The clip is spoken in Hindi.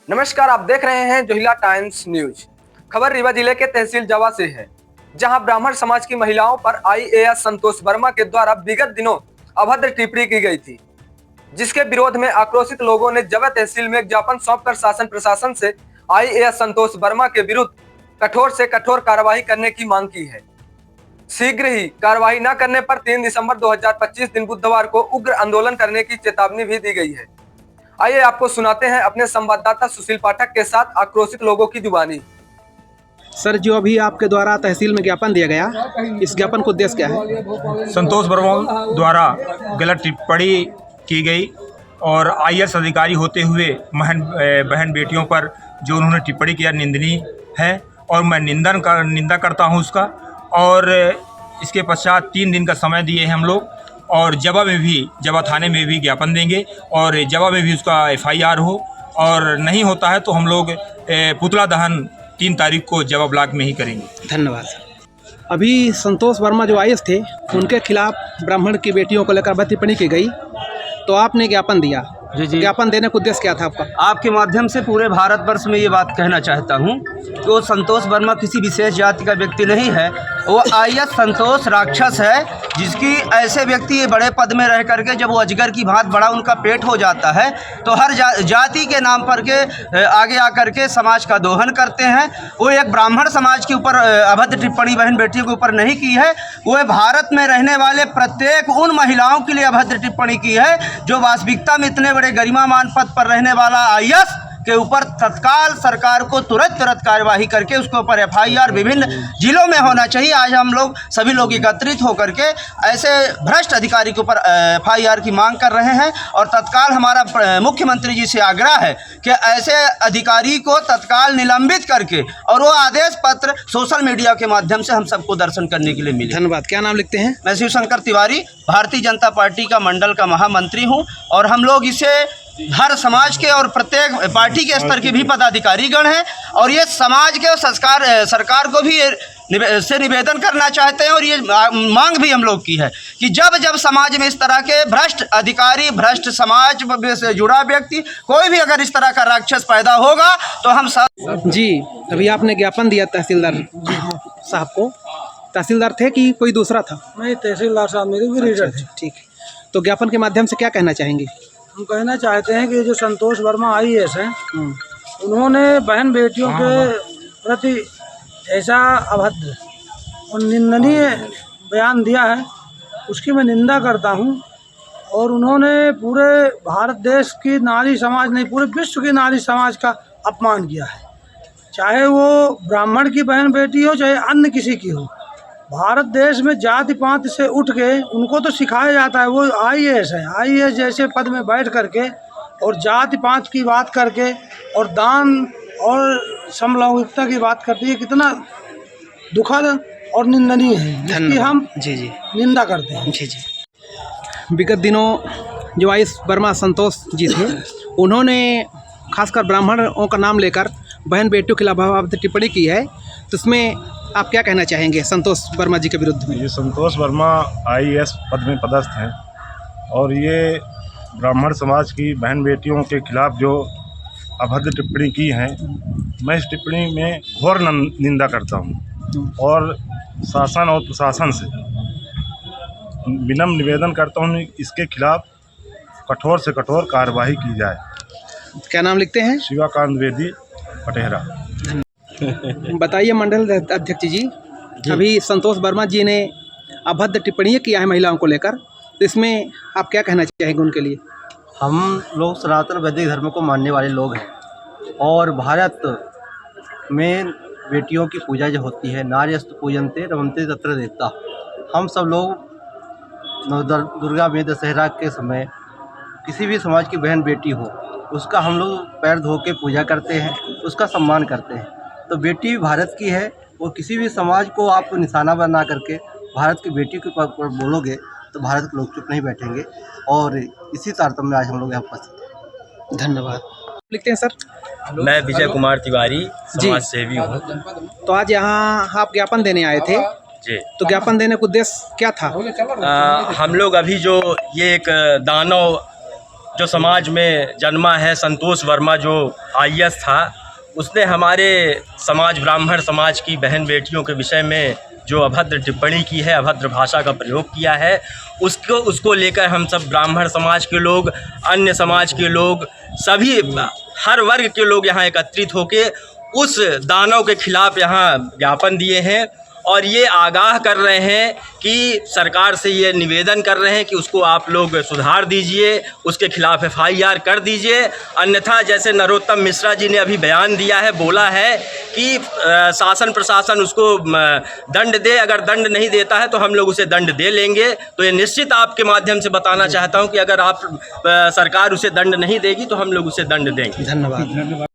नमस्कार, आप देख रहे हैं जोहिला टाइम्स न्यूज। खबर रीवा जिले के तहसील जवा से है, जहां ब्राह्मण समाज की महिलाओं पर आईएएस संतोष वर्मा के द्वारा विगत दिनों अभद्र टिप्पणी की गई थी, जिसके विरोध में आक्रोशित लोगों ने जवा तहसील में ज्ञापन सौंपकर शासन प्रशासन से आईएएस संतोष वर्मा के विरुद्ध कठोर से कठोर कार्रवाई करने की मांग की है। शीघ्र ही कार्रवाई न करने पर 3 दिसंबर 2025 दिन बुधवार को उग्र आंदोलन करने की चेतावनी भी दी गई है। आइए आपको सुनाते हैं अपने संवाददाता सुशील पाठक के साथ आक्रोशित लोगों की जुबानी। सर, जो अभी आपके द्वारा तहसील में ज्ञापन दिया गया, इस ज्ञापन का उद्देश्य क्या है? संतोष वर्मा द्वारा गलत टिप्पणी की गई और आईएएस अधिकारी होते हुए बहन बेटियों पर जो उन्होंने टिप्पणी किया निंदनीय है और मैं निंदा करता हूं उसका। और इसके पश्चात 3 दिन का समय दिए हैं हम लोग और जवा थाने में भी ज्ञापन देंगे और जवा में भी उसका एफआईआर हो, और नहीं होता है तो हम लोग पुतला दहन 3 तारीख को जवा ब्लॉक में ही करेंगे। धन्यवाद सर। अभी संतोष वर्मा जो आईएएस थे, उनके खिलाफ ब्राह्मण की बेटियों को लेकर टिप्पणी की गई, तो आपने ज्ञापन दिया। जी। ज्ञापन देने का उद्देश्य क्या था आपका? आपके माध्यम से पूरे भारतवर्ष में ये बात कहना चाहता हूँ कि वो संतोष वर्मा किसी विशेष जाति का व्यक्ति नहीं है। वो आईएएस संतोष राक्षस है, जिसकी ऐसे व्यक्ति बड़े पद में रह करके जब वो अजगर की भांति बड़ा उनका पेट हो जाता है तो हर जाति के नाम पर के आगे आकर के समाज का दोहन करते हैं। वो एक ब्राह्मण समाज के ऊपर अभद्र टिप्पणी बहन बेटियों के ऊपर नहीं की है, वो भारत में रहने वाले प्रत्येक उन महिलाओं के लिए अभद्र टिप्पणी की है जो वास्तविकता में इतने बड़े गरिमामान पद पर रहने वाला आईएएस के ऊपर तत्काल सरकार को तुरंत कार्यवाही करके उसके ऊपर एफआईआर विभिन्न जिलों में होना चाहिए। आज हम लोग सभी लोग एकत्रित होकर के ऐसे भ्रष्ट अधिकारी के ऊपर एफआईआर की मांग कर रहे हैं और तत्काल हमारा मुख्यमंत्री जी से आग्रह है कि ऐसे अधिकारी को तत्काल निलंबित करके और वो आदेश पत्र सोशल मीडिया के माध्यम से हम सबको दर्शन करने के लिए मिले। धन्यवाद। क्या नाम लिखते हैं? मैं शिवशंकर तिवारी, भारतीय जनता पार्टी का मंडल का महामंत्री हूँ और हम लोग इसे हर समाज के और प्रत्येक पार्टी के स्तर के भी पदाधिकारी गण हैं और ये समाज के सरकार को भी से निवेदन करना चाहते हैं और ये मांग भी हम लोग की है कि जब जब समाज में इस तरह के भ्रष्ट अधिकारी, भ्रष्ट समाज से जुड़ा व्यक्ति कोई भी अगर इस तरह का राक्षस पैदा होगा तो हम सब। जी, अभी आपने ज्ञापन दिया तहसीलदार साहब को। तहसीलदार थे कि कोई दूसरा था? नहीं, तहसीलदार साहब मेरे भी रीडर थे। ठीक है, तो ज्ञापन के माध्यम से क्या कहना चाहेंगे? हम कहना चाहते हैं कि जो संतोष वर्मा आईएएस हैं, उन्होंने बहन बेटियों के प्रति ऐसा अभद्र और निंदनीय बयान दिया है, उसकी मैं निंदा करता हूं। और उन्होंने पूरे भारत देश की नारी समाज नहीं, पूरे विश्व की नारी समाज का अपमान किया है, चाहे वो ब्राह्मण की बहन बेटी हो चाहे अन्य किसी की हो। भारत देश में जाति पात से उठ के उनको तो सिखाया जाता है, वो आईएएस है, आईएएस जैसे पद में बैठ करके और जाति पात की बात करके और दान और समलैंगिकता की बात करती है, कितना दुखद और निंदनीय है, जिसकी हम निंदा करते हैं। जी। विगत दिनों जो आईएएस वर्मा संतोष जी थे, उन्होंने खासकर ब्राह्मणों का नाम लेकर बहन बेटियों के खिलाफ टिप्पणी की है, तो उसमें आप क्या कहना चाहेंगे संतोष वर्मा जी के विरुद्ध में? ये संतोष वर्मा आईएएस पद में पदस्थ हैं और ये ब्राह्मण समाज की बहन बेटियों के खिलाफ जो अभद्र टिप्पणी की हैं, मैं इस टिप्पणी में घोर निंदा करता हूं और शासन और प्रशासन से विनम्र निवेदन करता हूं इसके खिलाफ कठोर से कठोर कार्रवाई की जाए। क्या नाम लिखते हैं? शिवाकांत द्विवेदी, पटेहरा। बताइए मंडल अध्यक्ष जी, अभी संतोष वर्मा जी ने अभद्र टिप्पणी किया है महिलाओं को लेकर, तो इसमें आप क्या कहना चाहेंगे उनके लिए? हम लोग सनातन वैदिक धर्म को मानने वाले लोग हैं और भारत में बेटियों की पूजा जो होती है, नार्यस्तु पूजन्ते रमन्ते तत्र देवता। हम सब लोग दुर्गा में दशहरा के समय किसी भी समाज की बहन बेटी हो, उसका हम लोग पैर धो के पूजा करते हैं, उसका सम्मान करते हैं। तो बेटी भारत की है, वो किसी भी समाज को आप निशाना बना करके भारत की बेटी के ऊपर बोलोगे तो भारत के लोग चुप नहीं बैठेंगे और इसी तारतम्य में आज हम लोग यहाँ उपस्थित हैं। धन्यवाद। लिखते हैं सर? मैं विजय कुमार तिवारी, समाज सेवी हूँ। तो आज यहाँ आप ज्ञापन देने आए थे जी, तो ज्ञापन देने का उद्देश्य क्या था? हम लोग अभी जो ये एक दानव जो समाज में जन्मा है, संतोष वर्मा जो IAS था, उसने हमारे समाज ब्राह्मण समाज की बहन बेटियों के विषय में जो अभद्र टिप्पणी की है, अभद्र भाषा का प्रयोग किया है, उसको लेकर हम सब ब्राह्मण समाज के लोग, अन्य समाज के लोग, सभी हर वर्ग के लोग यहाँ एकत्रित होके उस दानव के खिलाफ यहाँ ज्ञापन दिए हैं और ये आगाह कर रहे हैं कि सरकार से ये निवेदन कर रहे हैं कि उसको आप लोग सुधार दीजिए, उसके खिलाफ FIR कर दीजिए। अन्यथा जैसे नरोत्तम मिश्रा जी ने अभी बयान दिया है, बोला है कि शासन प्रशासन उसको दंड दे, अगर दंड नहीं देता है तो हम लोग उसे दंड दे लेंगे। तो ये निश्चित आपके माध्यम से बताना चाहता हूँ कि अगर आप सरकार उसे दंड नहीं देगी तो हम लोग उसे दंड देंगे। धन्यवाद।